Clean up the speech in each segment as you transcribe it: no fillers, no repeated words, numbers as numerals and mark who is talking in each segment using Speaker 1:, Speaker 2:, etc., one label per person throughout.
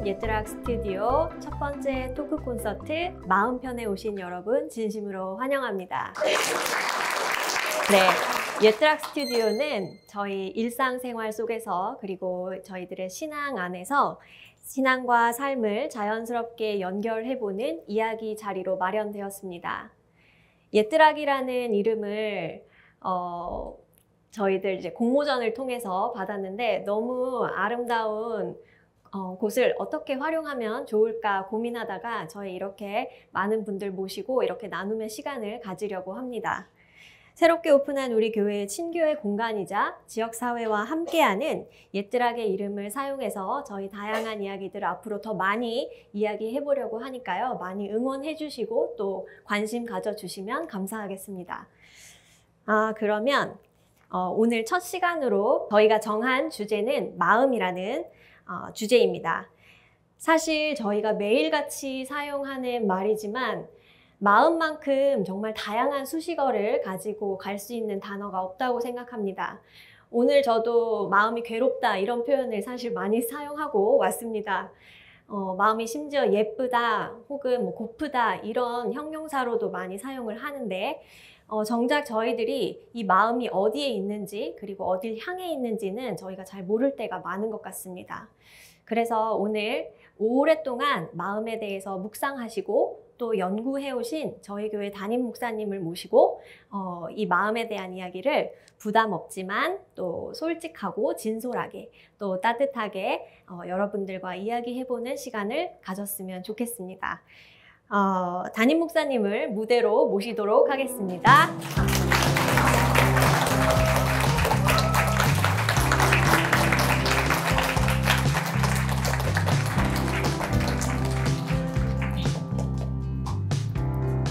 Speaker 1: 예트락 스튜디오 첫 번째 토크 콘서트 마음편에 오신 여러분 진심으로 환영합니다. 네, 예트락 스튜디오는 저희 일상생활 속에서 그리고 저희들의 신앙 안에서 신앙과 삶을 자연스럽게 연결해보는 이야기 자리로 마련되었습니다. 예트락이라는 이름을 저희들 이제 공모전을 통해서 받았는데 너무 아름다운 곳을 어떻게 활용하면 좋을까 고민하다가 저희 이렇게 많은 분들 모시고 이렇게 나눔의 시간을 가지려고 합니다. 새롭게 오픈한 우리 교회의 친교회 공간이자 지역사회와 함께하는 예트락의 이름을 사용해서 저희 다양한 이야기들을 앞으로 더 많이 이야기해 보려고 하니까요. 많이 응원해 주시고 또 관심 가져주시면 감사하겠습니다. 그러면 오늘 첫 시간으로 저희가 정한 주제는 마음이라는 주제입니다. 사실 저희가 매일같이 사용하는 말이지만 마음만큼 정말 다양한 수식어를 가지고 갈 수 있는 단어가 없다고 생각합니다. 오늘 저도 마음이 괴롭다 이런 표현을 사실 많이 사용하고 왔습니다. 마음이 심지어 예쁘다 혹은 고프다 이런 형용사로도 많이 사용을 하는데 정작 저희들이 이 마음이 어디에 있는지 그리고 어딜 향해 있는지는 저희가 잘 모를 때가 많은 것 같습니다. 그래서 오늘 오랫동안 마음에 대해서 묵상하시고 또 연구해 오신 저희 교회 담임 목사님을 모시고 이 마음에 대한 이야기를 부담 없지만 또 솔직하고 진솔하게 또 따뜻하게 여러분들과 이야기해보는 시간을 가졌으면 좋겠습니다. 담임 목사님을 무대로 모시도록 하겠습니다.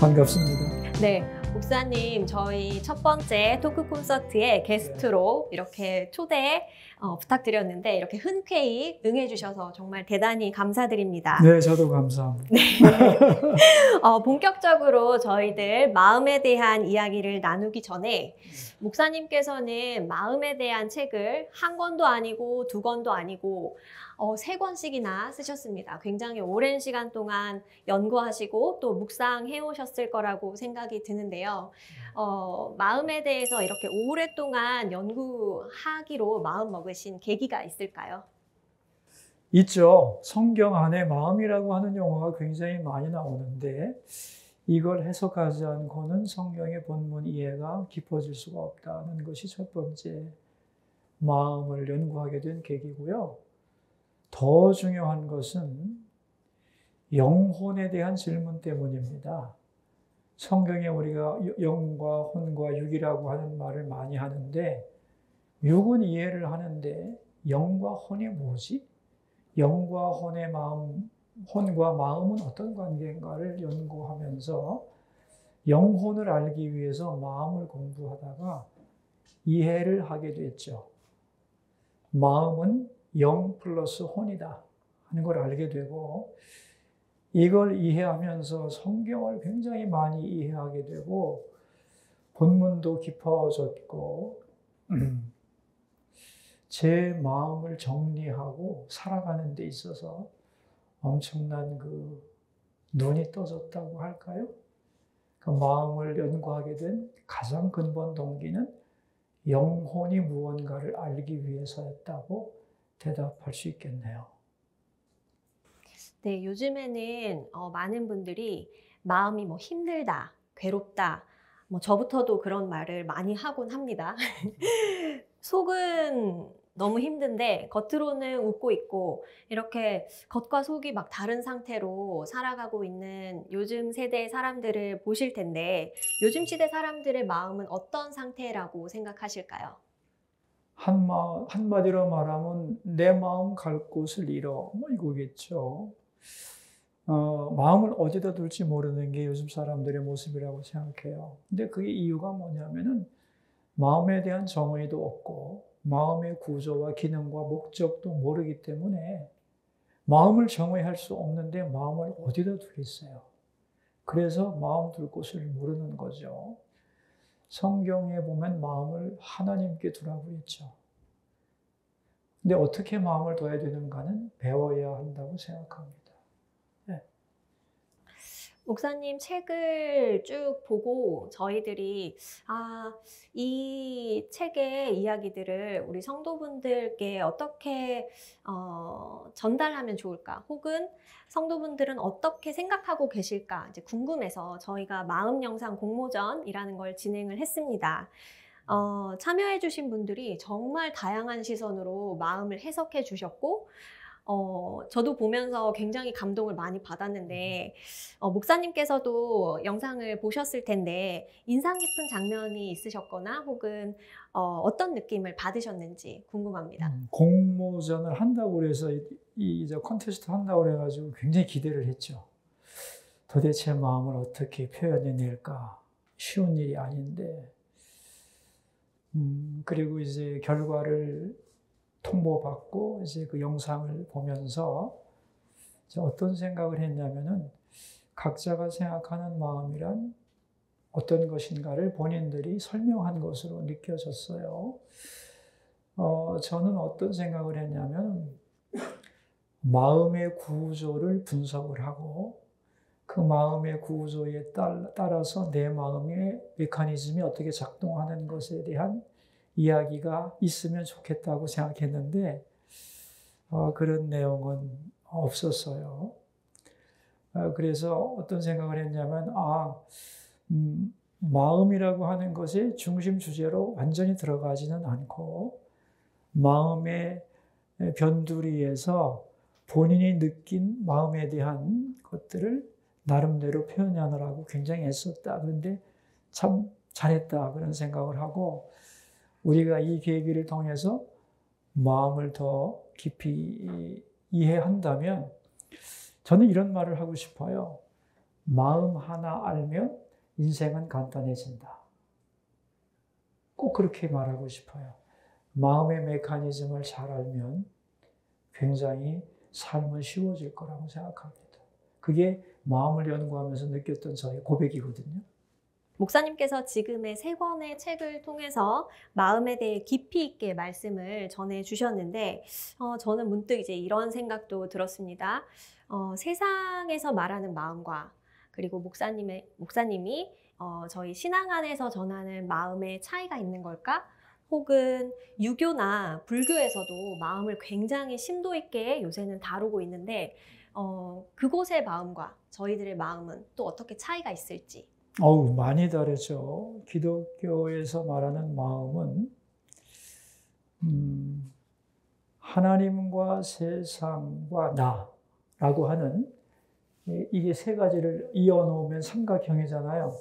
Speaker 2: 반갑습니다.
Speaker 1: 네, 목사님 저희 첫 번째 토크 콘서트에 게스트로 이렇게 초대 부탁드렸는데 이렇게 흔쾌히 응해주셔서 정말 대단히 감사드립니다.
Speaker 2: 네, 저도 감사합니다.
Speaker 1: 네. 본격적으로 저희들 마음에 대한 이야기를 나누기 전에 목사님께서는 마음에 대한 책을 한 권도 아니고 두 권도 아니고 세 권씩이나 쓰셨습니다. 굉장히 오랜 시간 동안 연구하시고 또 묵상해 오셨을 거라고 생각이 드는데요. 마음에 대해서 이렇게 오랫동안 연구하기로 마음먹으신 계기가 있을까요?
Speaker 2: 있죠. 성경 안에 마음이라고 하는 용어가 굉장히 많이 나오는데 이걸 해석하지 않고는 성경의 본문 이해가 깊어질 수가 없다는 것이 첫 번째 마음을 연구하게 된 계기고요. 더 중요한 것은 영혼에 대한 질문 때문입니다. 성경에 우리가 영과 혼과 육이라고 하는 말을 많이 하는데 육은 이해를 하는데 영과 혼이 뭐지? 영과 혼의 마음, 혼과 마음은 어떤 관계인가를 연구하면서 영혼을 알기 위해서 마음을 공부하다가 이해를 하게 됐죠. 마음은 영 플러스 혼이다 하는 걸 알게 되고 이걸 이해하면서 성경을 굉장히 많이 이해하게 되고 본문도 깊어졌고 제 마음을 정리하고 살아가는 데 있어서 엄청난 그 눈이 떠졌다고 할까요? 그 마음을 연구하게 된 가장 근본 동기는 영혼이 무언가를 알기 위해서였다고 대답할 수 있겠네요.
Speaker 1: 네, 요즘에는 많은 분들이 마음이 힘들다, 괴롭다, 저부터도 그런 말을 많이 하곤 합니다. 속은 너무 힘든데 겉으로는 웃고 있고 이렇게 겉과 속이 막 다른 상태로 살아가고 있는 요즘 세대의 사람들을 보실 텐데 요즘 시대 사람들의 마음은 어떤 상태라고 생각하실까요?
Speaker 2: 한마디로 말하면 내 마음 갈 곳을 잃어 이거겠죠. 마음을 어디다 둘지 모르는 게 요즘 사람들의 모습이라고 생각해요. 근데 그게 이유가 뭐냐면은 마음에 대한 정의도 없고 마음의 구조와 기능과 목적도 모르기 때문에 마음을 정의할 수 없는데 마음을 어디다 두겠어요. 그래서 마음 둘 곳을 모르는 거죠. 성경에 보면 마음을 하나님께 두라고 했죠. 근데 어떻게 마음을 둬야 되는가는 배워야 한다고 생각합니다. 네.
Speaker 1: 목사님 책을 쭉 보고 저희들이 이 책의 이야기들을 우리 성도분들께 어떻게 전달하면 좋을까? 혹은 성도분들은 어떻게 생각하고 계실까? 이제 궁금해서 저희가 마음 영상 공모전이라는 걸 진행을 했습니다. 참여해주신 분들이 정말 다양한 시선으로 마음을 해석해 주셨고, 저도 보면서 굉장히 감동을 많이 받았는데, 목사님께서도 영상을 보셨을 텐데, 인상 깊은 장면이 있으셨거나, 혹은 어떤 느낌을 받으셨는지 궁금합니다.
Speaker 2: 공모전을 한다고 그래서 이제 콘테스트 한다고 그래가지고 굉장히 기대를 했죠. 도대체 마음을 어떻게 표현해낼까? 쉬운 일이 아닌데. 그리고 이제 결과를 통보받고 이제 그 영상을 보면서 어떤 생각을 했냐면은 각자가 생각하는 마음이란 어떤 것인가를 본인들이 설명한 것으로 느껴졌어요. 저는 어떤 생각을 했냐면 마음의 구조를 분석을 하고 그 마음의 구조에 따라서 내 마음의 메커니즘이 어떻게 작동하는 것에 대한 이야기가 있으면 좋겠다고 생각했는데 그런 내용은 없었어요. 그래서 어떤 생각을 했냐면 마음이라고 하는 것이 중심 주제로 완전히 들어가지는 않고 마음의 변두리에서 본인이 느낀 마음에 대한 것들을 나름대로 표현하느라고 굉장히 애썼다. 그런데 참 잘했다 그런 생각을 하고 우리가 이 계기를 통해서 마음을 더 깊이 이해한다면 저는 이런 말을 하고 싶어요. 마음 하나 알면 인생은 간단해진다. 꼭 그렇게 말하고 싶어요. 마음의 메커니즘을 잘 알면 굉장히 삶은 쉬워질 거라고 생각합니다. 그게 마음을 연구하면서 느꼈던 저의 고백이거든요.
Speaker 1: 목사님께서 지금의 3권의 책을 통해서 마음에 대해 깊이 있게 말씀을 전해주셨는데 저는 문득 이제 이런 생각도 들었습니다. 세상에서 말하는 마음과 그리고 목사님이 저희 신앙 안에서 전하는 마음의 차이가 있는 걸까? 혹은 유교나 불교에서도 마음을 굉장히 심도 있게 요새는 다루고 있는데 그곳의 마음과 저희들의 마음은 또 어떻게 차이가 있을지.
Speaker 2: 많이 다르죠. 기독교에서 말하는 마음은 하나님과 세상과 나라고 하는 이게 3가지를 이어놓으면 삼각형이잖아요.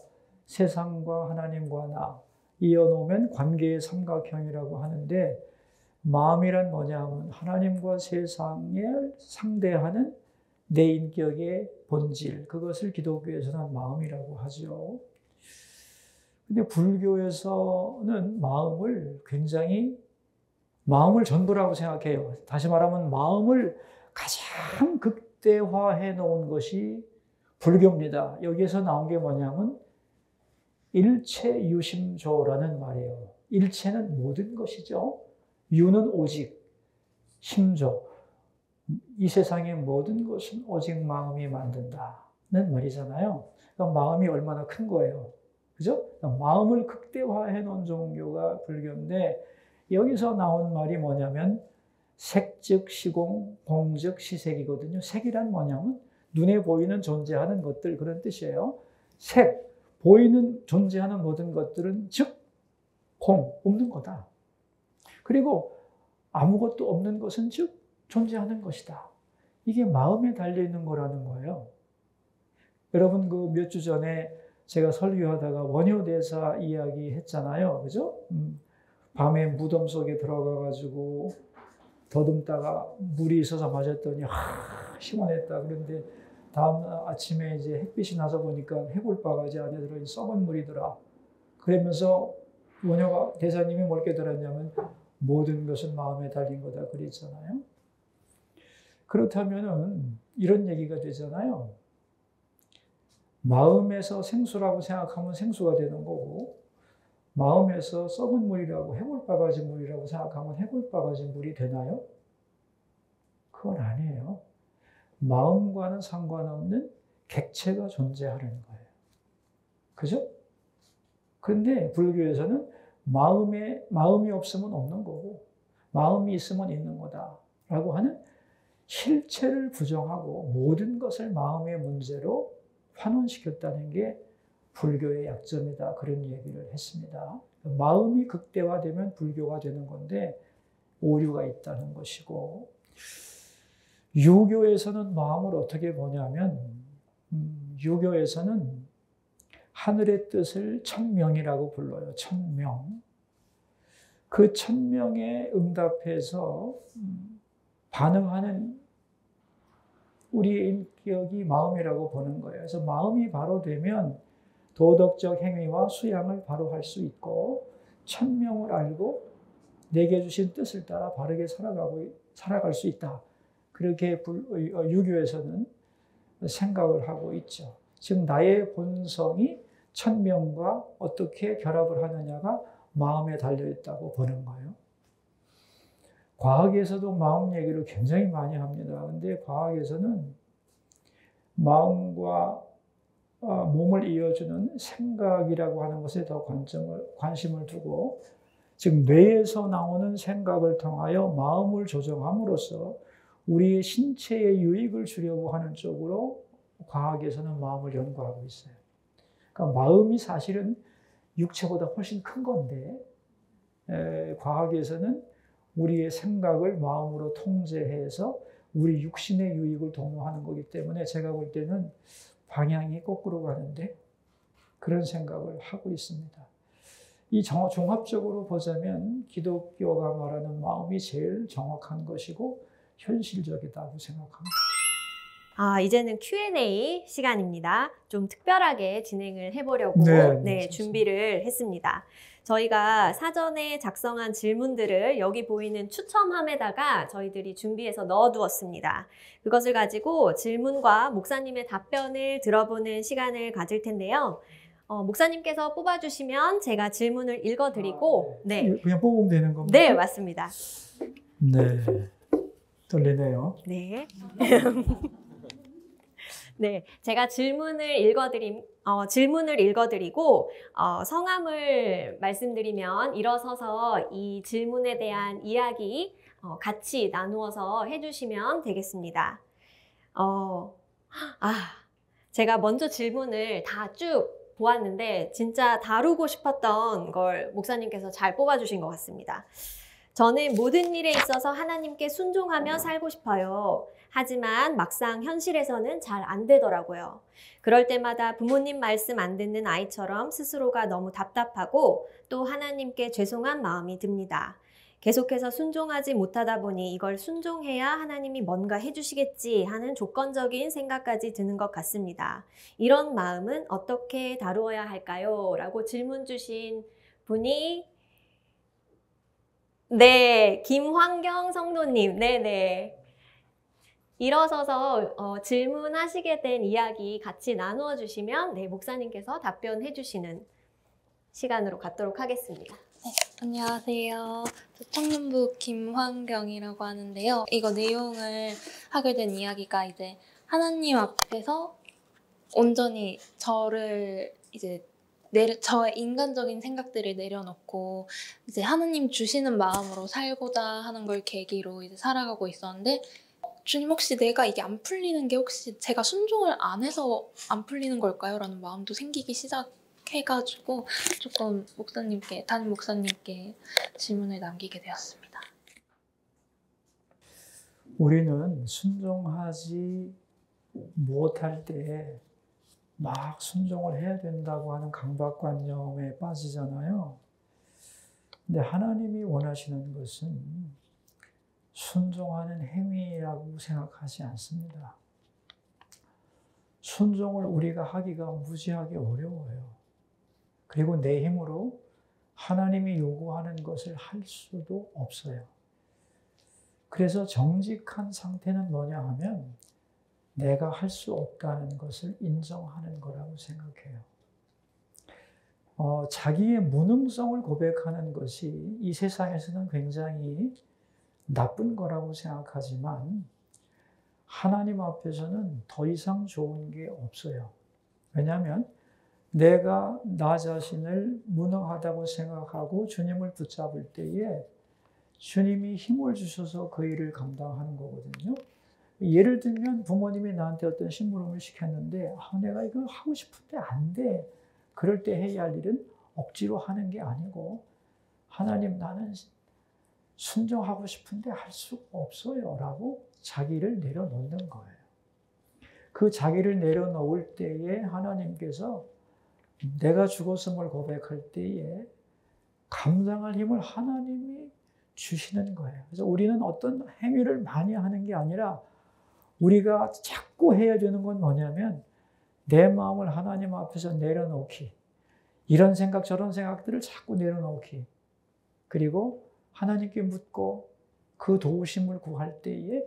Speaker 2: 세상과 하나님과 나 이어놓으면 관계의 삼각형이라고 하는데 마음이란 뭐냐면 하나님과 세상을 상대하는 내 인격의 본질, 그것을 기독교에서는 마음이라고 하죠. 근데 불교에서는 마음을 전부라고 생각해요. 다시 말하면 마음을 가장 극대화해 놓은 것이 불교입니다. 여기에서 나온 게 뭐냐면 일체유심조라는 말이에요. 일체는 모든 것이죠. 유는 오직, 심조. 이 세상의 모든 것은 오직 마음이 만든다는 말이잖아요. 그러니까 마음이 얼마나 큰 거예요. 그죠? 그러니까 마음을 극대화해 놓은 종교가 불교인데 여기서 나온 말이 뭐냐면 색즉 시공, 공즉 시색이거든요. 색이란 뭐냐면 눈에 보이는 존재하는 것들 그런 뜻이에요. 색, 보이는 존재하는 모든 것들은 즉 공, 없는 거다. 그리고 아무것도 없는 것은 즉 존재하는 것이다. 이게 마음에 달려있는 거라는 거예요. 여러분 그 몇 주 전에 제가 설교하다가 원효대사 이야기 했잖아요. 그죠? 밤에 무덤 속에 들어가가지고 더듬다가 물이 있어서 맞았더니 시원했다. 그런데 다음 아침에 이제 햇빛이 나서 보니까 해골바가지 안에 들어있는 썩은 물이더라. 그러면서 원효가 대사님이 뭘 깨달았냐면 모든 것은 마음에 달린 거다 그랬잖아요. 그렇다면은 이런 얘기가 되잖아요. 마음에서 생수라고 생각하면 생수가 되는 거고 마음에서 썩은 물이라고 해골바가지 물이라고 생각하면 해골바가지 물이 되나요? 그건 아니에요. 마음과는 상관없는 객체가 존재하는 거예요. 그죠? 근데 불교에서는 마음이 없으면 없는 거고, 마음이 있으면 있는 거다라고 하는 실체를 부정하고 모든 것을 마음의 문제로 환원시켰다는 게 불교의 약점이다. 그런 얘기를 했습니다. 마음이 극대화되면 불교가 되는 건데 오류가 있다는 것이고, 유교에서는 마음을 어떻게 보냐면, 유교에서는 하늘의 뜻을 천명이라고 불러요. 천명. 그 천명에 응답해서 반응하는 우리의 인격이 마음이라고 보는 거예요. 그래서 마음이 바로 되면 도덕적 행위와 수양을 바로 할 수 있고, 천명을 알고 내게 주신 뜻을 따라 바르게 살아갈 수 있다. 그렇게 유교에서는 생각을 하고 있죠. 즉 나의 본성이 천명과 어떻게 결합을 하느냐가 마음에 달려있다고 보는 거예요. 과학에서도 마음 얘기를 굉장히 많이 합니다. 근데 과학에서는 마음과 몸을 이어주는 생각이라고 하는 것에 더 관심을 두고, 즉 뇌에서 나오는 생각을 통하여 마음을 조정함으로써 우리의 신체에 유익을 주려고 하는 쪽으로 과학에서는 마음을 연구하고 있어요. 그러니까 마음이 사실은 육체보다 훨씬 큰 건데, 과학에서는 우리의 생각을 마음으로 통제해서 우리 육신의 유익을 도모하는 거기 때문에 제가 볼 때는 방향이 거꾸로 가는데 그런 생각을 하고 있습니다. 이 종합적으로 보자면 기독교가 말하는 마음이 제일 정확한 것이고 현실적이다고 생각합니다.
Speaker 1: 이제는 Q&A 시간입니다. 좀 특별하게 진행을 해보려고 준비를 했습니다. 저희가 사전에 작성한 질문들을 여기 보이는 추첨함에다가 저희들이 준비해서 넣어두었습니다. 그것을 가지고 질문과 목사님의 답변을 들어보는 시간을 가질 텐데요. 목사님께서 뽑아주시면 제가 질문을 읽어드리고
Speaker 2: 그냥 뽑으면 되는 겁니다.
Speaker 1: 네, 맞습니다.
Speaker 2: 네, 떨리네요.
Speaker 1: 네. 네, 제가 질문을 읽어드리고 성함을 말씀드리면 일어서서 이 질문에 대한 이야기 같이 나누어서 해주시면 되겠습니다. 제가 먼저 질문을 다 쭉 보았는데 진짜 다루고 싶었던 걸 목사님께서 잘 뽑아주신 것 같습니다. 저는 모든 일에 있어서 하나님께 순종하며 살고 싶어요. 하지만 막상 현실에서는 잘 안 되더라고요. 그럴 때마다 부모님 말씀 안 듣는 아이처럼 스스로가 너무 답답하고 또 하나님께 죄송한 마음이 듭니다. 계속해서 순종하지 못하다 보니 이걸 순종해야 하나님이 뭔가 해주시겠지 하는 조건적인 생각까지 드는 것 같습니다. 이런 마음은 어떻게 다루어야 할까요? 라고 질문 주신 분이 김환경 성도님. 네네. 일어서서 질문하시게 된 이야기 같이 나누어 주시면 목사님께서 답변해 주시는 시간으로 갖도록 하겠습니다.
Speaker 3: 네, 안녕하세요. 저 청년부 김환경이라고 하는데요. 이거 내용을 하게 된 이야기가 이제 하나님 앞에서 온전히 저를 이제 저의 인간적인 생각들을 내려놓고 이제 하나님 주시는 마음으로 살고자 하는 걸 계기로 이제 살아가고 있었는데, 주님 혹시 내가 이게 안 풀리는 게 혹시 제가 순종을 안 해서 안 풀리는 걸까요? 라는 마음도 생기기 시작해가지고 조금 담임 목사님께 질문을 남기게 되었습니다.
Speaker 2: 우리는 순종하지 못할 때 막 순종을 해야 된다고 하는 강박관념에 빠지잖아요. 근데 하나님이 원하시는 것은 순종하는 행위라고 생각하지 않습니다. 순종을 우리가 하기가 무지하게 어려워요. 그리고 내 힘으로 하나님이 요구하는 것을 할 수도 없어요. 그래서 정직한 상태는 뭐냐 하면 내가 할 수 없다는 것을 인정하는 거라고 생각해요. 자기의 무능성을 고백하는 것이 이 세상에서는 굉장히 나쁜 거라고 생각하지만 하나님 앞에서는 더 이상 좋은 게 없어요. 왜냐하면 내가 나 자신을 무능하다고 생각하고 주님을 붙잡을 때에 주님이 힘을 주셔서 그 일을 감당하는 거거든요. 예를 들면 부모님이 나한테 어떤 심부름을 시켰는데 내가 이거 하고 싶은데 안 돼. 그럴 때 해야 할 일은 억지로 하는 게 아니고 하나님 나는 순종하고 싶은데 할 수가 없어요 라고 자기를 내려놓는 거예요. 그 자기를 내려놓을 때에 하나님께서 내가 죽었음을 고백할 때에 감당할 힘을 하나님이 주시는 거예요. 그래서 우리는 어떤 행위를 많이 하는 게 아니라 우리가 자꾸 해야 되는 건 뭐냐면 내 마음을 하나님 앞에서 내려놓기. 이런 생각 저런 생각들을 자꾸 내려놓기. 그리고 하나님께 묻고 그 도우심을 구할 때에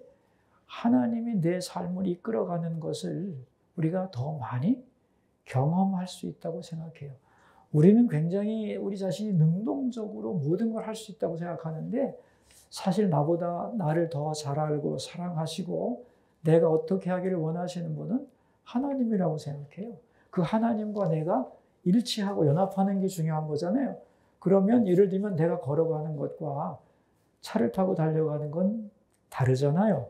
Speaker 2: 하나님이 내 삶을 이끌어가는 것을 우리가 더 많이 경험할 수 있다고 생각해요. 우리는 굉장히 우리 자신이 능동적으로 모든 걸 할 수 있다고 생각하는데 사실 나보다 나를 더 잘 알고 사랑하시고 내가 어떻게 하기를 원하시는 분은 하나님이라고 생각해요. 그 하나님과 내가 일치하고 연합하는 게 중요한 거잖아요. 그러면 예를 들면 내가 걸어가는 것과 차를 타고 달려가는 건 다르잖아요.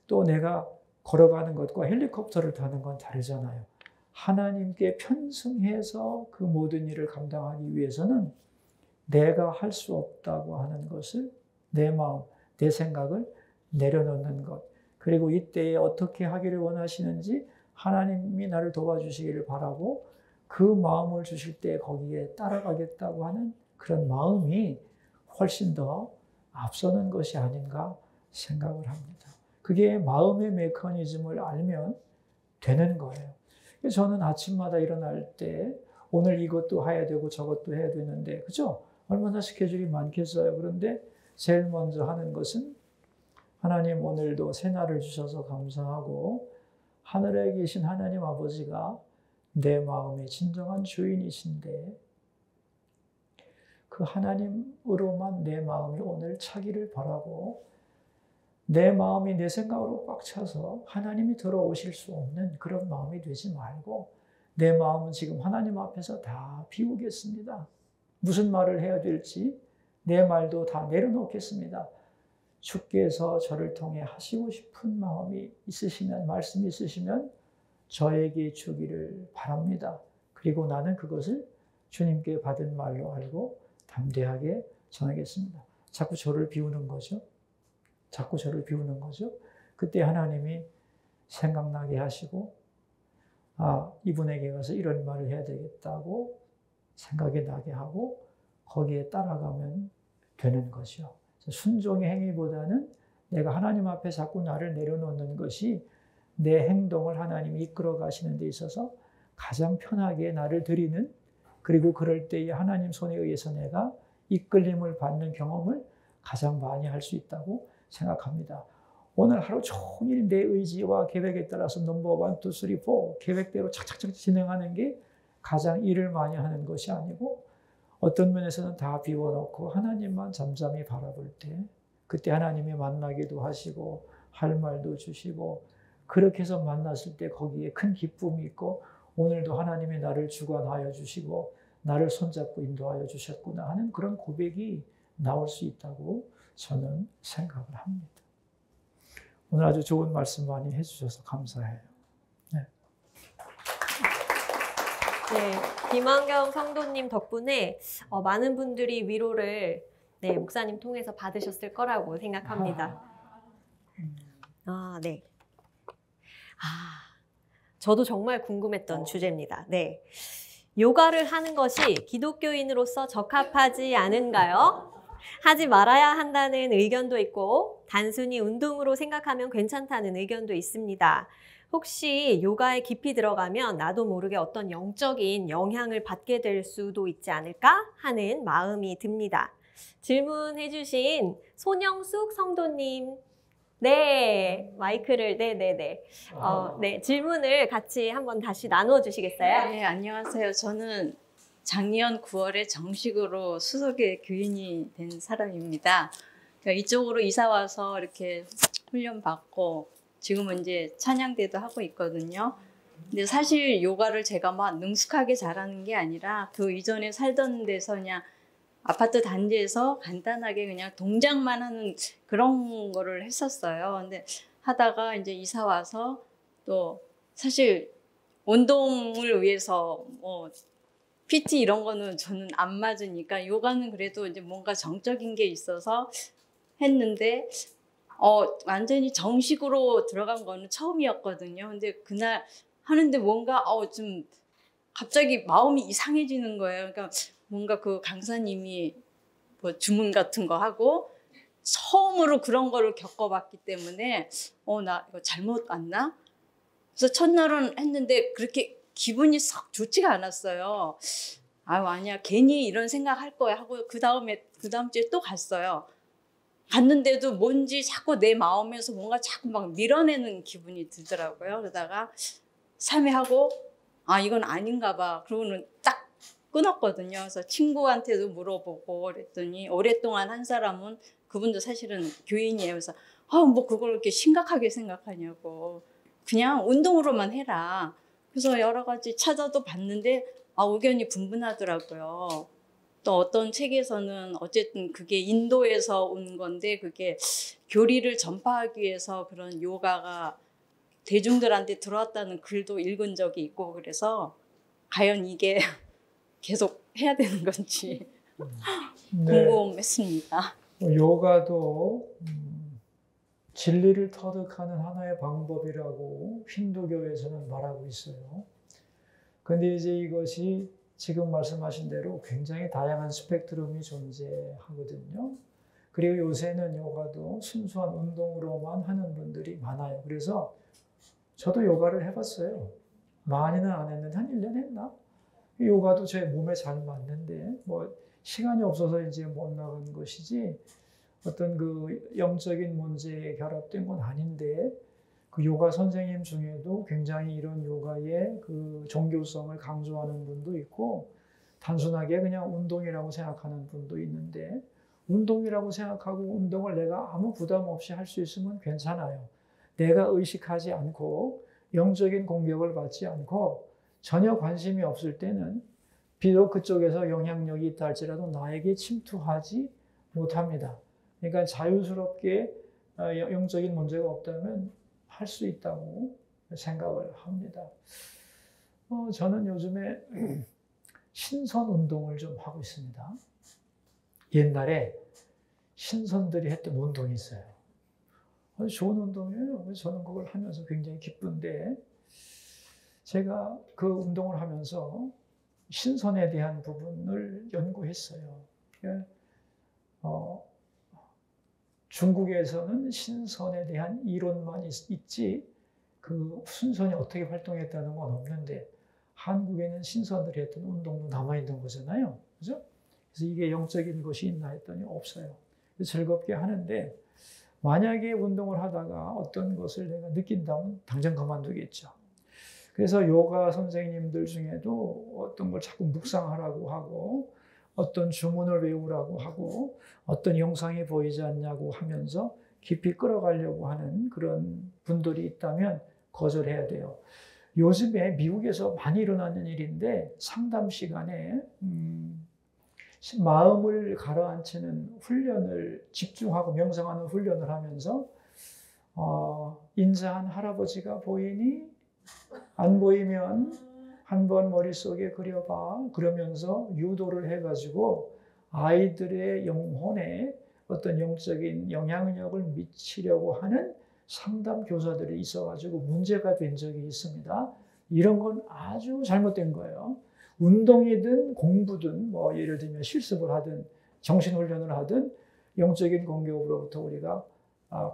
Speaker 2: 또 내가 걸어가는 것과 헬리콥터를 타는 건 다르잖아요. 하나님께 편승해서 그 모든 일을 감당하기 위해서는 내가 할 수 없다고 하는 것을 내 마음, 내 생각을 내려놓는 것. 그리고 이때에 어떻게 하기를 원하시는지 하나님이 나를 도와주시기를 바라고 그 마음을 주실 때 거기에 따라가겠다고 하는 그런 마음이 훨씬 더 앞서는 것이 아닌가 생각을 합니다. 그게 마음의 메커니즘을 알면 되는 거예요. 저는 아침마다 일어날 때 오늘 이것도 해야 되고 저것도 해야 되는데 그죠? 얼마나 스케줄이 많겠어요. 그런데 제일 먼저 하는 것은 하나님 오늘도 새날을 주셔서 감사하고 하늘에 계신 하나님 아버지가 내 마음의 진정한 주인이신데 그 하나님으로만 내 마음이 오늘 차기를 바라고 내 마음이 내 생각으로 꽉 차서 하나님이 들어오실 수 없는 그런 마음이 되지 말고 내 마음은 지금 하나님 앞에서 다 비우겠습니다. 무슨 말을 해야 될지 내 말도 다 내려놓겠습니다. 주께서 저를 통해 하시고 싶은 마음이 있으시면, 말씀이 있으시면 저에게 주기를 바랍니다. 그리고 나는 그것을 주님께 받은 말로 알고 담대하게 전하겠습니다. 자꾸 저를 비우는 거죠. 자꾸 저를 비우는 거죠. 그때 하나님이 생각나게 하시고 이분에게 가서 이런 말을 해야 되겠다고 생각이 나게 하고 거기에 따라가면 되는 거죠. 순종의 행위보다는 내가 하나님 앞에 자꾸 나를 내려놓는 것이 내 행동을 하나님이 이끌어 가시는 데 있어서 가장 편하게 나를 드리는, 그리고 그럴 때에 하나님 손에 의해서 내가 이끌림을 받는 경험을 가장 많이 할 수 있다고 생각합니다. 오늘 하루 종일 내 의지와 계획에 따라서 넘버 1, 2, 3, 4 계획대로 착착착 진행하는 게 가장 일을 많이 하는 것이 아니고 어떤 면에서는 다 비워놓고 하나님만 잠잠히 바라볼 때 그때 하나님이 만나기도 하시고 할 말도 주시고 그렇게 해서 만났을 때 거기에 큰 기쁨이 있고 오늘도 하나님이 나를 주관하여 주시고 나를 손잡고 인도하여 주셨구나 하는 그런 고백이 나올 수 있다고 저는 생각을 합니다. 오늘 아주 좋은 말씀 많이 해주셔서 감사해요. 네.
Speaker 1: 네, 김환경 성도님 덕분에 많은 분들이 위로를 목사님 통해서 받으셨을 거라고 생각합니다. 네. 저도 정말 궁금했던 주제입니다. 네. 요가를 하는 것이 기독교인으로서 적합하지 않은가요? 하지 말아야 한다는 의견도 있고 단순히 운동으로 생각하면 괜찮다는 의견도 있습니다. 혹시 요가에 깊이 들어가면 나도 모르게 어떤 영적인 영향을 받게 될 수도 있지 않을까 하는 마음이 듭니다. 질문해 주신 손영숙 성도님, 네, 마이크를, 네네네. 네, 질문을 같이 한번 다시 나누어 주시겠어요?
Speaker 4: 네, 안녕하세요. 저는 작년 9월에 정식으로 수석의 교인이 된 사람입니다. 그러니까 이쪽으로 이사 와서 이렇게 훈련 받고 지금은 이제 찬양대도 하고 있거든요. 근데 사실 요가를 제가 막 능숙하게 잘하는 게 아니라 그 이전에 살던 데서 그냥 아파트 단지에서 간단하게 그냥 동작만 하는 그런 거를 했었어요. 근데 하다가 이제 이사 와서 또 사실 운동을 위해서 뭐 PT 이런 거는 저는 안 맞으니까 요가는 그래도 이제 뭔가 정적인 게 있어서 했는데 완전히 정식으로 들어간 거는 처음이었거든요. 근데 그날 하는데 뭔가 좀 갑자기 마음이 이상해지는 거예요. 그러니까 뭔가 그 강사님이 뭐 주문 같은 거 하고 처음으로 그런 거를 겪어봤기 때문에 나 이거 잘못 왔나? 그래서 첫날은 했는데 그렇게 기분이 썩 좋지가 않았어요. 아니야 괜히 이런 생각할 거야 하고 그 다음 주에 또 갔어요. 갔는데도 뭔지 자꾸 내 마음에서 뭔가 자꾸 막 밀어내는 기분이 들더라고요. 그러다가 3회 하고 이건 아닌가 봐. 그러고는 딱 끊었거든요. 그래서 친구한테도 물어보고 그랬더니 오랫동안 한 사람은 그분도 사실은 교인이에요. 그래서 뭐 그걸 이렇게 심각하게 생각하냐고. 그냥 운동으로만 해라. 그래서 여러 가지 찾아도 봤는데 의견이 분분하더라고요. 또 어떤 책에서는 어쨌든 그게 인도에서 온 건데 그게 교리를 전파하기 위해서 그런 요가가 대중들한테 들어왔다는 글도 읽은 적이 있고 그래서 과연 이게 계속 해야 되는 건지
Speaker 2: 네.
Speaker 4: 궁금했습니다.
Speaker 2: 요가도 진리를 터득하는 하나의 방법이라고 힌두교에서는 말하고 있어요. 근데 이제 이것이 지금 말씀하신 대로 굉장히 다양한 스펙트럼이 존재하거든요. 그리고 요새는 요가도 순수한 운동으로만 하는 분들이 많아요. 그래서 저도 요가를 해봤어요. 많이는 안 했는데 한 1년 했나? 요가도 제 몸에 잘 맞는데 뭐 시간이 없어서 이제 못 나간 것이지 어떤 그 영적인 문제에 결합된 건 아닌데 그 요가 선생님 중에도 굉장히 이런 요가의 그 종교성을 강조하는 분도 있고 단순하게 그냥 운동이라고 생각하는 분도 있는데 운동이라고 생각하고 운동을 내가 아무 부담 없이 할 수 있으면 괜찮아요. 내가 의식하지 않고 영적인 공격을 받지 않고 전혀 관심이 없을 때는 비록 그쪽에서 영향력이 있다 할지라도 나에게 침투하지 못합니다. 그러니까 자유스럽게 영적인 문제가 없다면 할 수 있다고 생각을 합니다. 저는 요즘에 신선 운동을 좀 하고 있습니다. 옛날에 신선들이 했던 운동이 있어요. 아주 좋은 운동이에요. 저는 그걸 하면서 굉장히 기쁜데 제가 그 운동을 하면서 신선에 대한 부분을 연구했어요. 중국에서는 신선에 대한 이론만 있지 그 순선이 어떻게 활동했다는 건 없는데 한국에는 신선들이 했던 운동도 남아있는 거잖아요. 그죠? 그래서 이게 영적인 것이 있나 했더니 없어요. 즐겁게 하는데 만약에 운동을 하다가 어떤 것을 내가 느낀다면 당장 그만두겠죠. 그래서 요가 선생님들 중에도 어떤 걸 자꾸 묵상하라고 하고 어떤 주문을 외우라고 하고 어떤 영상이 보이지 않냐고 하면서 깊이 끌어가려고 하는 그런 분들이 있다면 거절해야 돼요. 요즘에 미국에서 많이 일어나는 일인데 상담 시간에 마음을 가라앉히는 훈련을 집중하고 명상하는 훈련을 하면서 인자한 할아버지가 보이니? 안 보이면 한번 머릿속에 그려봐. 그러면서 유도를 해가지고 아이들의 영혼에 어떤 영적인 영향력을 미치려고 하는 상담 교사들이 있어가지고 문제가 된 적이 있습니다. 이런 건 아주 잘못된 거예요. 운동이든 공부든 뭐 예를 들면 실습을 하든 정신훈련을 하든 영적인 공격으로부터 우리가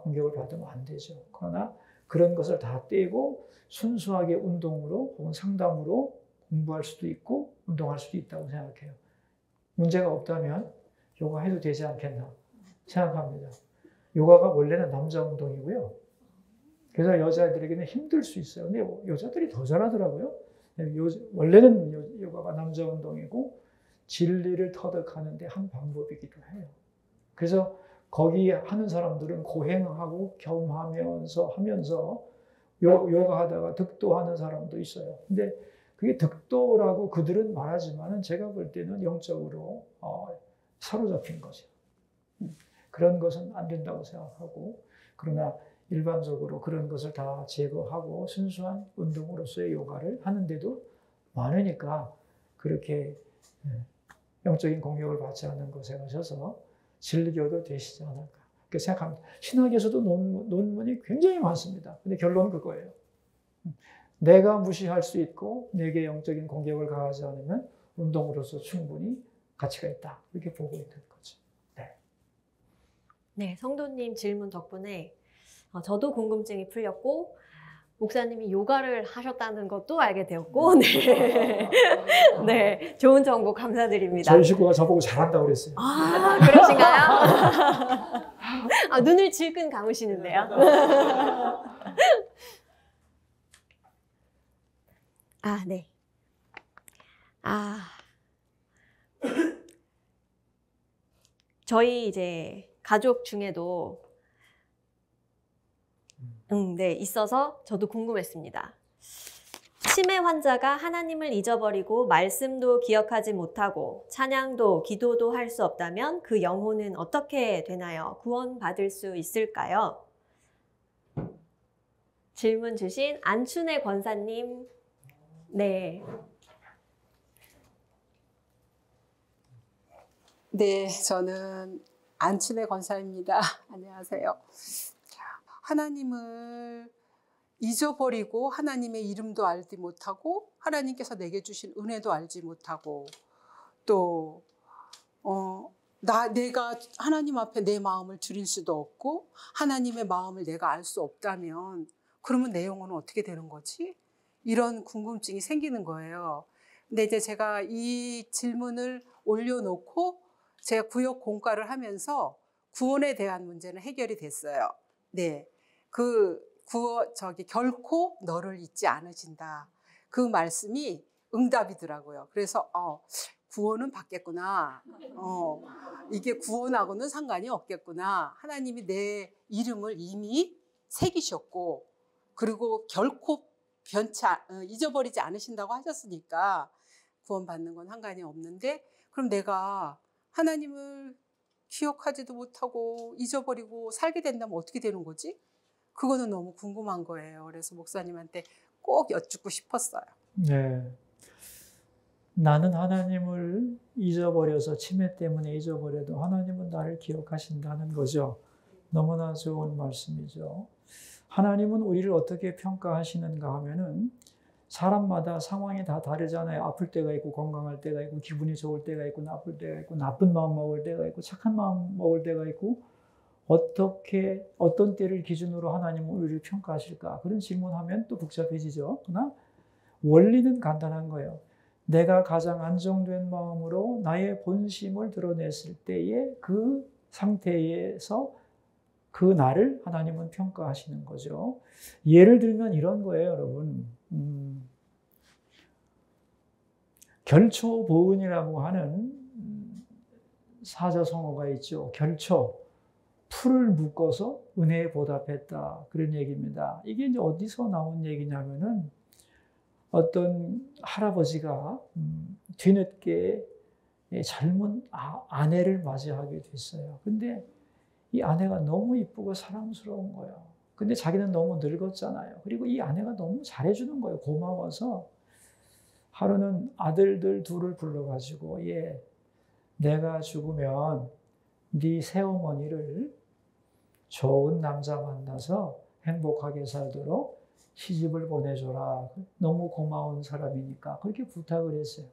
Speaker 2: 공격을 받으면 안 되죠. 그러나 그런 것을 다 떼고 순수하게 운동으로 혹은 상담으로 공부할 수도 있고 운동할 수도 있다고 생각해요. 문제가 없다면 요가 해도 되지 않겠나 생각합니다. 요가가 원래는 남자 운동이고요. 그래서 여자들에게는 힘들 수 있어요. 근데 여자들이 더 잘하더라고요. 원래는 요가가 남자 운동이고 진리를 터득하는 데 한 방법이기도 해요. 그래서 거기 하는 사람들은 고행하고 겸하면서 요가 하다가 득도하는 사람도 있어요. 근데 그게 득도라고 그들은 말하지만은 제가 볼 때는 영적으로 사로잡힌 거죠. 그런 것은 안 된다고 생각하고, 그러나 일반적으로 그런 것을 다 제거하고 순수한 운동으로서의 요가를 하는데도 많으니까 그렇게 영적인 공격을 받지 않는 곳에 가셔서 즐겨도 되시지 않을까 그렇게 생각합니다. 신학에서도 논문이 굉장히 많습니다. 근데 결론은 그거예요. 내가 무시할 수 있고 내게 영적인 공격을 가하지 않으면 운동으로서 충분히 가치가 있다. 이렇게 보고 있는 거죠. 네.
Speaker 1: 네, 성도님 질문 덕분에 저도 궁금증이 풀렸고 목사님이 요가를 하셨다는 것도 알게 되었고 네, 네, 좋은 정보 감사드립니다.
Speaker 2: 저희 식구가 저보고 잘한다고 그랬어요.
Speaker 1: 아, 그러신가요? 아, 눈을 질끈 감으시는데요. 아, 네. 저희 이제 가족 중에도 네, 있어서 저도 궁금했습니다. 치매 환자가 하나님을 잊어버리고 말씀도 기억하지 못하고 찬양도 기도도 할 수 없다면 그 영혼은 어떻게 되나요? 구원받을 수 있을까요? 질문 주신 안춘혜 권사님. 네.
Speaker 5: 네, 저는 안춘혜 권사입니다. 안녕하세요. 하나님을 잊어버리고 하나님의 이름도 알지 못하고 하나님께서 내게 주신 은혜도 알지 못하고 또 내가 하나님 앞에 내 마음을 드릴 수도 없고 하나님의 마음을 내가 알 수 없다면 그러면 내 영혼은 어떻게 되는 거지? 이런 궁금증이 생기는 거예요. 근데 이제 제가 이 질문을 올려놓고 제가 구역 공과를 하면서 구원에 대한 문제는 해결이 됐어요. 네. 결코 너를 잊지 않으신다. 그 말씀이 응답이더라고요. 그래서, 구원은 받겠구나. 이게 구원하고는 상관이 없겠구나. 하나님이 내 이름을 이미 새기셨고, 그리고 결코 잊어버리지 않으신다고 하셨으니까 구원받는 건 상관이 없는데, 그럼 내가 하나님을 기억하지도 못하고 잊어버리고 살게 된다면 어떻게 되는 거지? 그거는 너무 궁금한 거예요. 그래서 목사님한테 꼭 여쭙고 싶었어요.
Speaker 2: 네. 나는 하나님을 잊어버려서 치매 때문에 잊어버려도 하나님은 나를 기억하신다는 거죠. 너무나 좋은 말씀이죠. 하나님은 우리를 어떻게 평가하시는가 하면은 사람마다 상황이 다 다르잖아요. 아플 때가 있고 건강할 때가 있고 기분이 좋을 때가 있고 나쁠 때가 있고 나쁜 마음 먹을 때가 있고 착한 마음 먹을 때가 있고 어떤 때를 기준으로 하나님은 우리를 평가하실까? 그런 질문하면 또 복잡해지죠. 그러나 원리는 간단한 거예요. 내가 가장 안정된 마음으로 나의 본심을 드러냈을 때의 그 상태에서 그 나를 하나님은 평가하시는 거죠. 예를 들면 이런 거예요, 여러분. 결초보은이라고 하는 사자성어가 있죠. 결초, 풀을 묶어서 은혜에 보답했다. 그런 얘기입니다. 이게 이제 어디서 나온 얘기냐면은 어떤 할아버지가 뒤늦게 젊은 아내를 맞이하게 됐어요. 근데 이 아내가 너무 이쁘고 사랑스러운 거예요. 근데 자기는 너무 늙었잖아요. 그리고 이 아내가 너무 잘해주는 거예요. 고마워서. 하루는 아들들 둘을 불러가지고 내가 죽으면 네 새어머니를 좋은 남자 만나서 행복하게 살도록 시집을 보내줘라. 너무 고마운 사람이니까 그렇게 부탁을 했어요.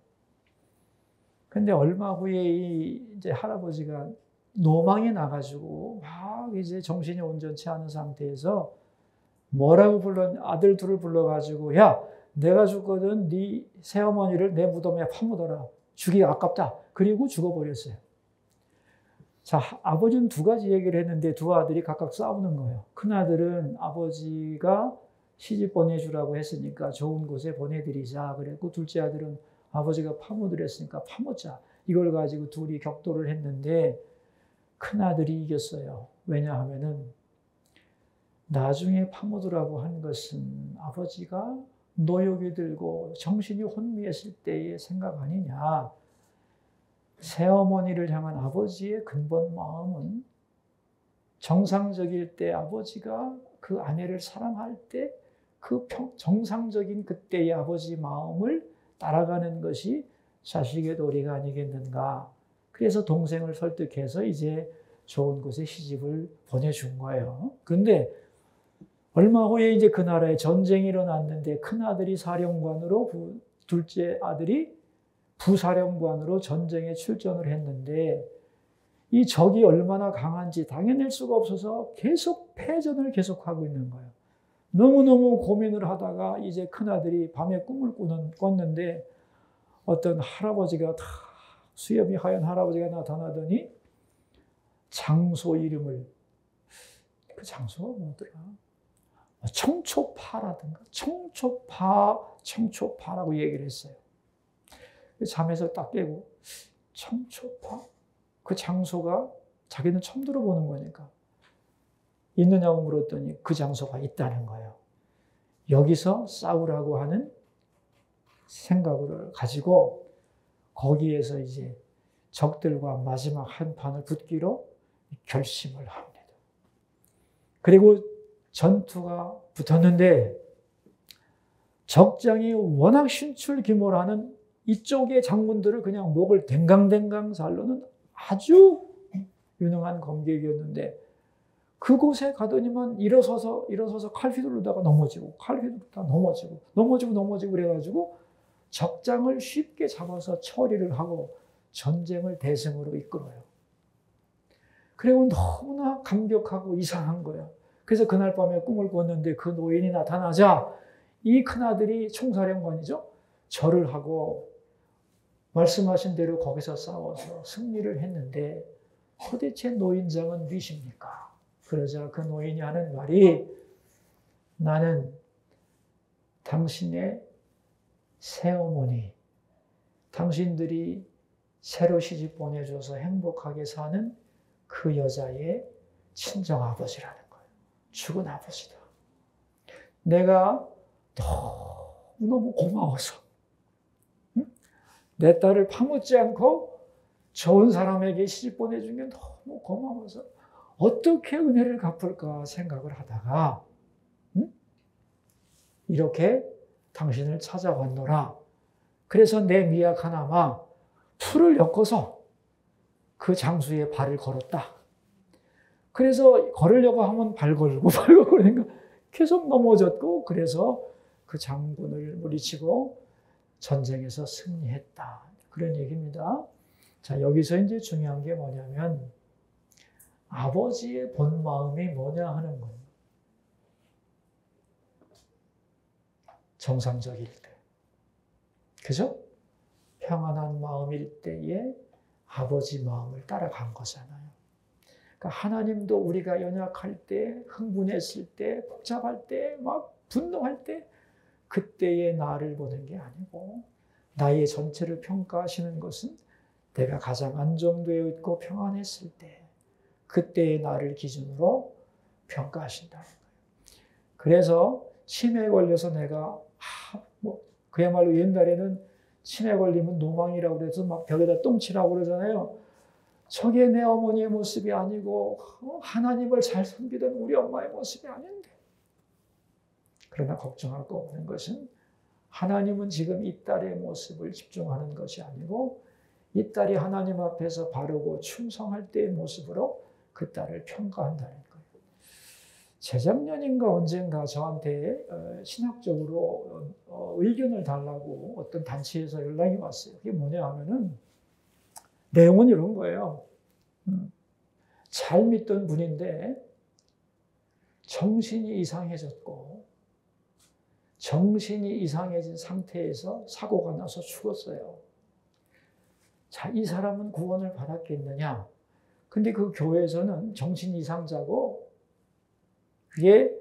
Speaker 2: 근데 얼마 후에 이제 할아버지가 노망이 나가지고 막 이제 정신이 온전치 않은 상태에서 아들 둘을 불러가지고 야, 내가 죽거든 네 새어머니를 내 무덤에 파묻어라. 죽이기 아깝다. 그리고 죽어버렸어요. 자, 아버지는 두 가지 얘기를 했는데 두 아들이 각각 싸우는 거예요. 큰아들은 아버지가 시집 보내주라고 했으니까 좋은 곳에 보내드리자 그랬고, 둘째 아들은 아버지가 파묻으려 했으니까 파묻자. 이걸 가지고 둘이 격돌을 했는데 큰아들이 이겼어요. 왜냐하면은 나중에 파묻으라고 한 것은 아버지가 노역이 들고 정신이 혼미했을 때의 생각 아니냐. 새어머니를 향한 아버지의 근본 마음은 정상적일 때 아버지가 그 아내를 사랑할 때 그 정상적인 그때의 아버지 마음을 따라가는 것이 자식의 도리가 아니겠는가. 그래서 동생을 설득해서 이제 좋은 곳에 시집을 보내준 거예요. 근데 얼마 후에 이제 그 나라에 전쟁이 일어났는데 큰아들이 사령관으로 둘째 아들이 부사령관으로 전쟁에 출전을 했는데 이 적이 얼마나 강한지 당해낼 수가 없어서 계속 패전을 계속하고 있는 거예요. 너무너무 고민을 하다가 이제 큰아들이 밤에 꿈을 꿨는데 어떤 할아버지가 수염이 하얀 할아버지가 나타나더니 장소 이름을, 그 장소가 뭐더라? 청초파라든가 청초파라고 얘기를 했어요. 잠에서 딱 깨고 청초파? 그 장소가 자기는 처음 들어보는 거니까 있느냐고 물었더니 그 장소가 있다는 거예요. 여기서 싸우라고 하는 생각을 가지고 거기에서 이제 적들과 마지막 한판을 붙기로 결심을 합니다. 그리고 전투가 붙었는데 적장이 워낙 신출귀몰하는 이쪽의 장군들을 그냥 목을 댕강댕강 살르는 아주 유능한 검객이었는데 그곳에 가더니만 일어서서 칼 휘두르다가 넘어지고 그래가지고 적장을 쉽게 잡아서 처리를 하고 전쟁을 대승으로 이끌어요. 그리고 너무나 감격하고 이상한 거예요. 그래서 그날 밤에 꿈을 꿨는데 그 노인이 나타나자 이 큰아들이 총사령관이죠. 절을 하고 말씀하신 대로 거기서 싸워서 승리를 했는데 도대체 노인장은 누구십니까? 그러자 그 노인이 하는 말이 나는 당신의 새어머니, 당신들이 새로 시집 보내줘서 행복하게 사는 그 여자의 친정아버지라는 거예요. 죽은 아버지다. 내가 너무너무 고마워서 내 딸을 파묻지 않고 좋은 사람에게 시집 보내준 게 너무 고마워서 어떻게 은혜를 갚을까 생각을 하다가 이렇게 당신을 찾아왔노라. 그래서 내 미약 하나마 풀을 엮어서 그 장수의 발을 걸었다. 그래서 걸으려고 하면 발 걸고 그러니까 계속 넘어졌고 그래서 그 장군을 물리치고 전쟁에서 승리했다. 그런 얘기입니다. 자, 여기서 이제 중요한 게 뭐냐면 아버지의 본 마음이 뭐냐 하는 거예요. 정상적일 때. 그죠? 평안한 마음일 때에 아버지 마음을 따라간 거잖아요. 그러니까 하나님도 우리가 연약할 때, 흥분했을 때, 복잡할 때, 막 분노할 때, 그때의 나를 보는 게 아니고 나의 전체를 평가하시는 것은 내가 가장 안정되어 있고 평안했을 때, 그때의 나를 기준으로 평가하신다는 거예요. 그래서 치매에 걸려서 내가 그야말로 옛날에는 치매 걸리면 노망이라고 그래서 막 벽에다 똥치라고 그러잖아요. 저게 내 어머니의 모습이 아니고 하나님을 잘 섬기던 우리 엄마의 모습이 아닌데. 그러나 걱정할 거 없는 것은 하나님은 지금 이 딸의 모습을 집중하는 것이 아니고 이 딸이 하나님 앞에서 바르고 충성할 때의 모습으로 그 딸을 평가한다는 거예요. 재작년인가 언젠가 저한테 신학적으로 의견을 달라고 어떤 단체에서 연락이 왔어요. 그게 뭐냐 하면은 내용은 이런 거예요. 잘 믿던 분인데 정신이 이상해졌고 정신이 이상해진 상태에서 사고가 나서 죽었어요. 자, 이 사람은 구원을 받았겠느냐? 근데 그 교회에서는 정신 이상자고 그게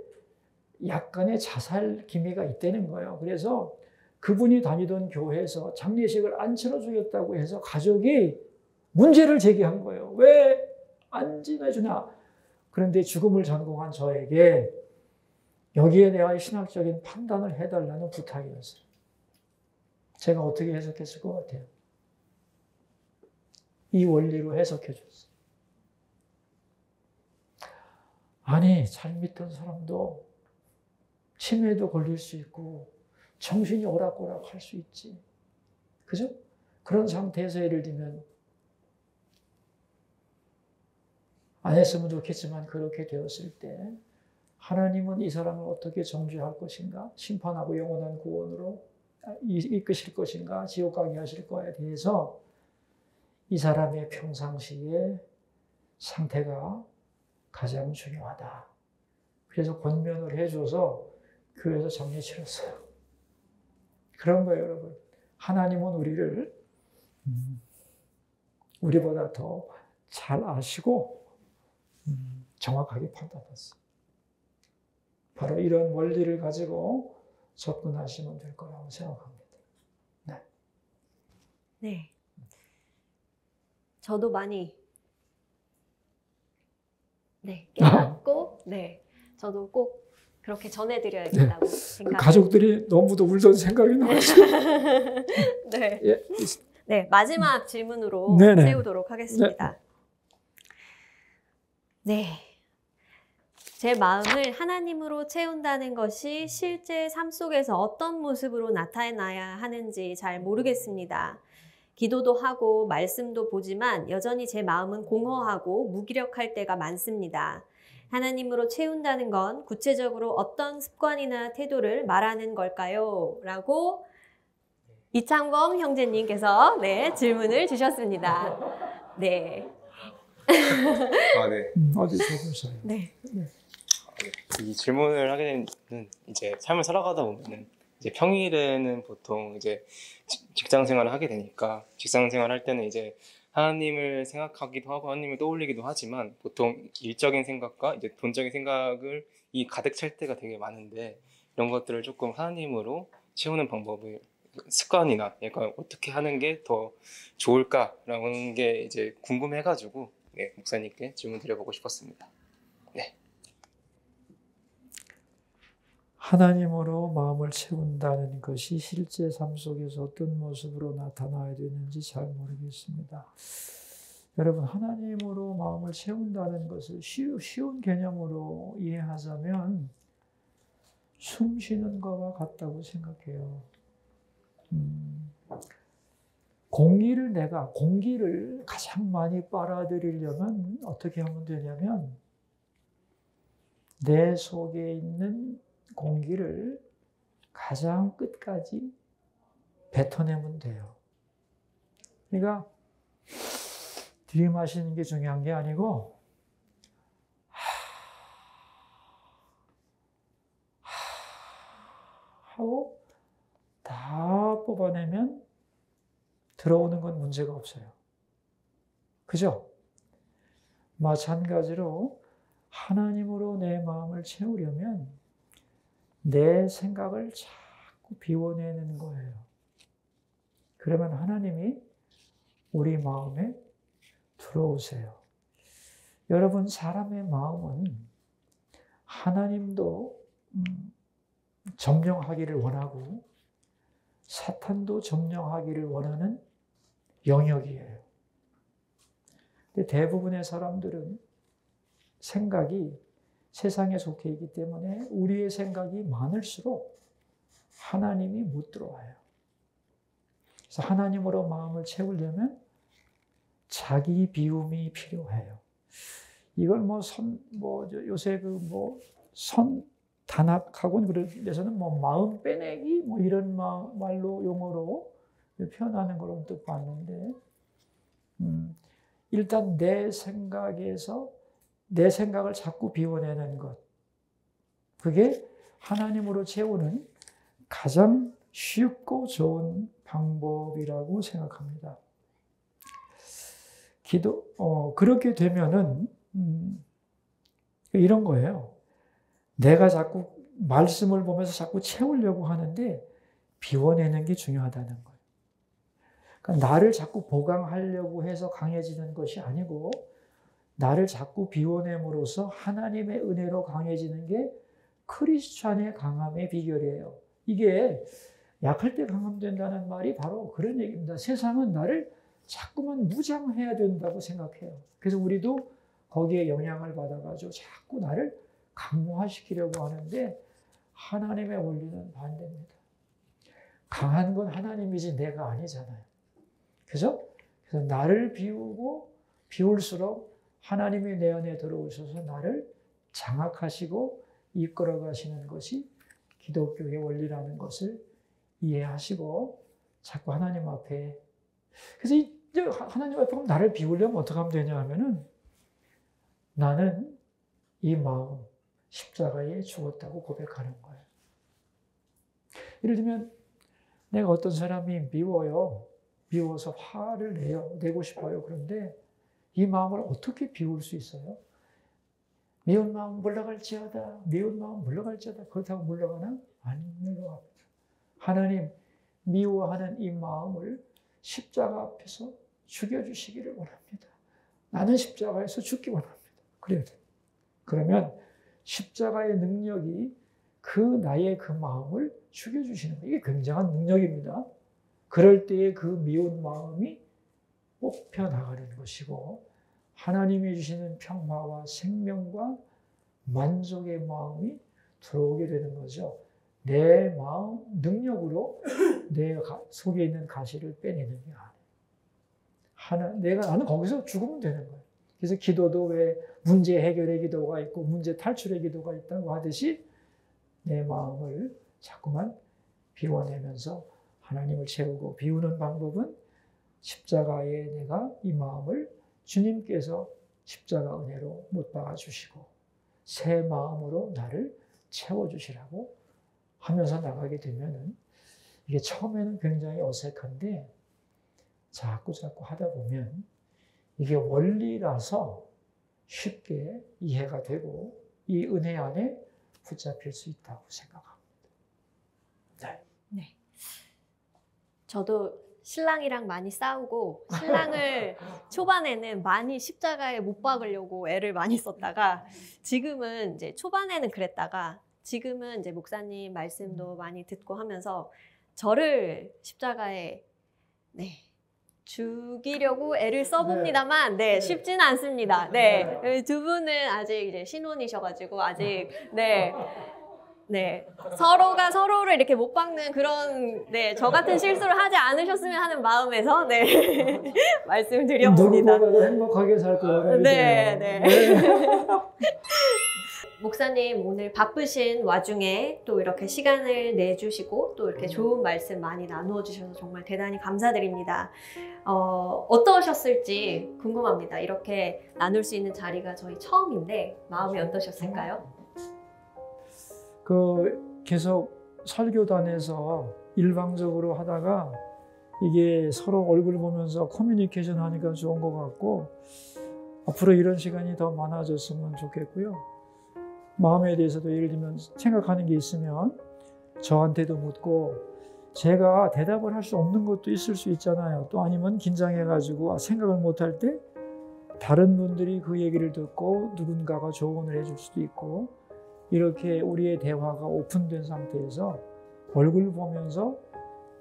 Speaker 2: 약간의 자살 기미가 있다는 거예요. 그래서 그분이 다니던 교회에서 장례식을 안 치러주겠다고 해서 가족이 문제를 제기한 거예요. 왜 안 지내주냐? 그런데 죽음을 전공한 저에게 여기에 대한 신학적인 판단을 해달라는 부탁이었어요. 제가 어떻게 해석했을 것 같아요? 이 원리로 해석해 줬어요. 아니, 잘 믿던 사람도 치매도 걸릴 수 있고 정신이 오락가락 할 수 있지. 그죠? 그런 상태에서 예를 들면 안 했으면 좋겠지만 그렇게 되었을 때 하나님은 이 사람을 어떻게 정죄할 것인가? 심판하고 영원한 구원으로 이끄실 것인가? 지옥 가게 하실 거에 대해서 이 사람의 평상시의 상태가 가장 중요하다. 그래서 권면을 해줘서 교회에서 장례 치렀어요. 그런 거예요, 여러분. 하나님은 우리를 우리보다 더 잘 아시고 정확하게 판단했어요. 바로 이런 원리를 가지고 접근하시면 될 거라고 생각합니다. 네.
Speaker 1: 네. 저도 많이 깨닫고 저도 꼭 그렇게 전해드려야겠다고 생각합니다.
Speaker 2: 가족들이 너무도 울던 생각이 나죠.
Speaker 1: 네.
Speaker 2: 예.
Speaker 1: 네, 마지막 질문으로
Speaker 2: 네네.
Speaker 1: 세우도록 하겠습니다. 네. 제 마음을 하나님으로 채운다는 것이 실제 삶 속에서 어떤 모습으로 나타나야 하는지 잘 모르겠습니다. 기도도 하고 말씀도 보지만 여전히 제 마음은 공허하고 무기력할 때가 많습니다. 하나님으로 채운다는 건 구체적으로 어떤 습관이나 태도를 말하는 걸까요? 라고 이창범 형제님께서 질문을 주셨습니다. 네.
Speaker 6: 네.
Speaker 2: 어디 적으세요?
Speaker 1: 네.
Speaker 6: 이 질문을 하게 되는 이제 삶을 살아가다 보면은 이제 평일에는 보통 이제 직장 생활을 하게 되니까 직장 생활할 때는 이제 하나님을 생각하기도 하고 하나님을 떠올리기도 하지만 보통 일적인 생각과 이제 돈적인 생각을 가득 찰 때가 되게 많은데 이런 것들을 조금 하나님으로 채우는 방법을 습관이나 약간 어떻게 하는 게 더 좋을까라는 게 이제 궁금해가지고 목사님께 질문 드려보고 싶었습니다. 네.
Speaker 2: 하나님으로 마음을 채운다는 것이 실제 삶 속에서 어떤 모습으로 나타나야 되는지 잘 모르겠습니다. 여러분, 하나님으로 마음을 채운다는 것을 쉬운 개념으로 이해하자면 숨 쉬는 것과 같다고 생각해요. 공기를 가장 많이 빨아들이려면 어떻게 하면 되냐면 내 속에 있는 공기를 가장 끝까지 뱉어내면 돼요. 그러니까 들이마시는 게 중요한 게 아니고 하고 다 뽑아내면 들어오는 건 문제가 없어요. 그죠? 마찬가지로 하나님으로 내 마음을 채우려면 내 생각을 자꾸 비워내는 거예요. 그러면 하나님이 우리 마음에 들어오세요. 여러분, 사람의 마음은 하나님도 점령하기를 원하고 사탄도 점령하기를 원하는 영역이에요. 근데 대부분의 사람들은 생각이 세상에 속해 있기 때문에 우리의 생각이 많을수록 하나님이 못 들어와요. 그래서 하나님으로 마음을 채우려면 자기 비움이 필요해요. 이걸 요새 단학학원 그런 데서는 마음 빼내기 이런 말로 용어로 표현하는 걸 언뜻 봤는데, 일단 내 생각에서 내 생각을 자꾸 비워내는 것, 그게 하나님으로 채우는 가장 쉽고 좋은 방법이라고 생각합니다. 그렇게 되면은 이런 거예요. 내가 자꾸 말씀을 보면서 자꾸 채우려고 하는데 비워내는 게 중요하다는 거예요. 그러니까 나를 자꾸 보강하려고 해서 강해지는 것이 아니고 나를 자꾸 비워냄으로써 하나님의 은혜로 강해지는 게 크리스찬의 강함의 비결이에요. 이게 약할 때 강함된다는 말이 바로 그런 얘기입니다. 세상은 나를 자꾸만 무장해야 된다고 생각해요. 그래서 우리도 거기에 영향을 받아가지고 자꾸 나를 강화시키려고 하는데 하나님의 원리는 반대입니다. 강한 건 하나님이지 내가 아니잖아요. 그래서 나를 비우고 비울수록 하나님이 내 안에 들어오셔서 나를 장악하시고 이끌어 가시는 것이 기독교의 원리라는 것을 이해하시고 자꾸 하나님 앞에, 그래서 이제 하나님 앞에 나를 비우려면 어떻게 하면 되냐 하면은 나는 이 마음 십자가에 죽었다고 고백하는 거예요. 예를 들면 내가 어떤 사람이 미워요. 미워서 화를 내고 싶어요. 그런데 이 마음을 어떻게 비울 수 있어요? 미운 마음 물러갈지어다. 미운 마음 물러갈지어다. 그렇다고 물러가나? 안 물러갑니다. 하나님 미워하는 이 마음을 십자가 앞에서 죽여주시기를 원합니다. 나는 십자가에서 죽기 원합니다. 그래야 돼요. 그러면 십자가의 능력이 나의 그 마음을 죽여주시는 거예요. 이게 굉장한 능력입니다. 그럴 때에 그 미운 마음이 뽑혀나가는 것이고 하나님이 주시는 평화와 생명과 만족의 마음이 들어오게 되는 거죠. 내 마음 능력으로 내 속에 있는 가시를 빼내는 게 아니에요. 나는 거기서 죽으면 되는 거예요. 그래서 기도도 왜 문제 해결의 기도가 있고 문제 탈출의 기도가 있다고 하듯이 내 마음을 자꾸만 비워내면서 하나님을 채우고 비우는 방법은 십자가에 내가 이 마음을 주님께서 십자가 은혜로 못 박아주시고 새 마음으로 나를 채워주시라고 하면서 나가게 되면은 이게 처음에는 굉장히 어색한데 자꾸 하다 보면 이게 원리라서 쉽게 이해가 되고 이 은혜 안에 붙잡힐 수 있다고 생각합니다.
Speaker 1: 네. 저도 신랑이랑 많이 싸우고 신랑을 초반에는 많이 십자가에 못 박으려고 애를 많이 썼다가 지금은 이제 초반에는 그랬다가 지금은 이제 목사님 말씀도 많이 듣고 하면서 저를 십자가에 죽이려고 애를 써봅니다만 쉽지는 않습니다. 두 분은 아직 이제 신혼이셔가지고 아직 서로가 서로를 이렇게 못 박는 그런 저 같은 실수를 하지 않으셨으면 하는 마음에서 말씀드려봅니다.
Speaker 2: 누구보다도 행복하게 살 거라고
Speaker 1: 목사님 오늘 바쁘신 와중에 또 이렇게 시간을 내주시고 또 이렇게 좋은 말씀 많이 나누어 주셔서 정말 대단히 감사드립니다. 어떠셨을지 궁금합니다. 이렇게 나눌 수 있는 자리가 저희 처음인데 마음이 어떠셨을까요?
Speaker 2: 계속 설교단에서 일방적으로 하다가 이게 서로 얼굴 보면서 커뮤니케이션 하니까 좋은 것 같고 앞으로 이런 시간이 더 많아졌으면 좋겠고요. 마음에 대해서도 예를 들면 생각하는 게 있으면 저한테도 묻고 제가 대답을 할 수 없는 것도 있을 수 있잖아요. 또 아니면 긴장해가지고 생각을 못할 때 다른 분들이 그 얘기를 듣고 누군가가 조언을 해줄 수도 있고 이렇게 우리의 대화가 오픈된 상태에서 얼굴 보면서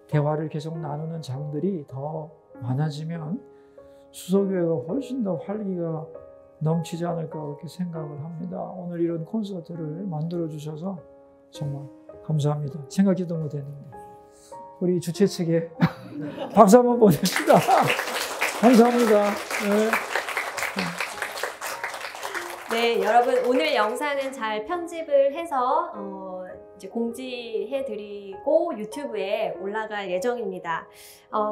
Speaker 2: 대화를 계속 나누는 장들이 더 많아지면 수서교회가 훨씬 더 활기가 넘치지 않을까 그렇게 생각을 합니다. 오늘 이런 콘서트를 만들어 주셔서 정말 감사합니다. 생각지도 못했는데 우리 주최 측에 박수 한번 보냅시다. 감사합니다.
Speaker 1: 네, 여러분 오늘 영상은 잘 편집을 해서 이제 공지해드리고 유튜브에 올라갈 예정입니다.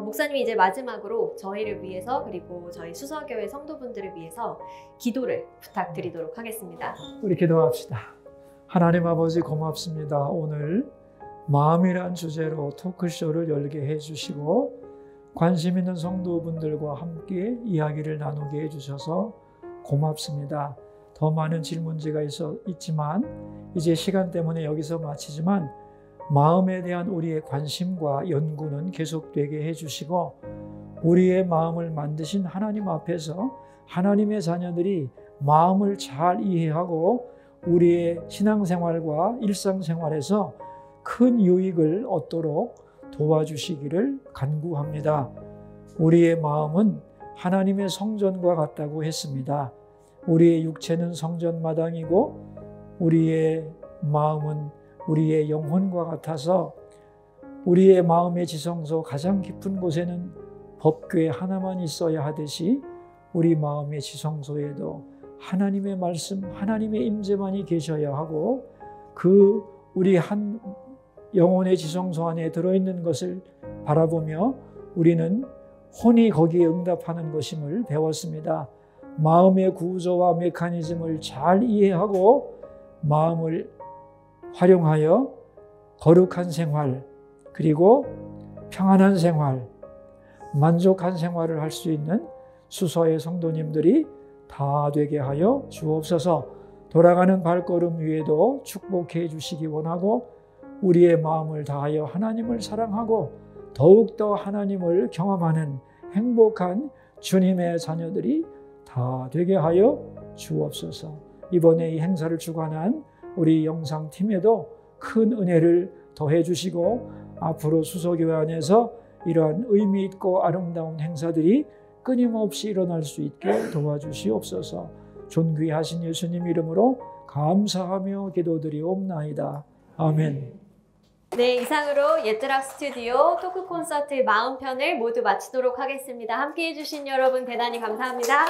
Speaker 1: 목사님이 이제 마지막으로 저희를 위해서 그리고 저희 수서교회 성도분들을 위해서 기도를 부탁드리도록 하겠습니다.
Speaker 2: 우리 기도합시다. 하나님 아버지 고맙습니다. 오늘 마음이란 주제로 토크쇼를 열게 해주시고 관심 있는 성도분들과 함께 이야기를 나누게 해주셔서 고맙습니다. 더 많은 질문지가 있지만 이제 시간 때문에 여기서 마치지만 마음에 대한 우리의 관심과 연구는 계속되게 해주시고 우리의 마음을 만드신 하나님 앞에서 하나님의 자녀들이 마음을 잘 이해하고 우리의 신앙생활과 일상생활에서 큰 유익을 얻도록 도와주시기를 간구합니다. 우리의 마음은 하나님의 성전과 같다고 했습니다. 우리의 육체는 성전 마당이고 우리의 마음은 우리의 영혼과 같아서 우리의 마음의 지성소 가장 깊은 곳에는 법궤 하나만 있어야 하듯이 우리 마음의 지성소에도 하나님의 말씀, 하나님의 임재만이 계셔야 하고 그 우리 한 영혼의 지성소 안에 들어있는 것을 바라보며 우리는 혼이 거기에 응답하는 것임을 배웠습니다. 마음의 구조와 메커니즘을 잘 이해하고 마음을 활용하여 거룩한 생활, 그리고 평안한 생활, 만족한 생활을 할 수 있는 수서의 성도님들이 다 되게 하여 주옵소서. 돌아가는 발걸음 위에도 축복해 주시기 원하고 우리의 마음을 다하여 하나님을 사랑하고 더욱더 하나님을 경험하는 행복한 주님의 자녀들이 다 되게 하여 주옵소서. 이번에 이 행사를 주관한 우리 영상팀에도 큰 은혜를 더해 주시고 앞으로 수서교회 안에서 이러한 의미 있고 아름다운 행사들이 끊임없이 일어날 수 있게 도와주시옵소서. 존귀하신 예수님 이름으로 감사하며 기도드리옵나이다. 아멘.
Speaker 1: 네, 이상으로 예트락 스튜디오 토크 콘서트 마음편을 모두 마치도록 하겠습니다. 함께해 주신 여러분 대단히 감사합니다.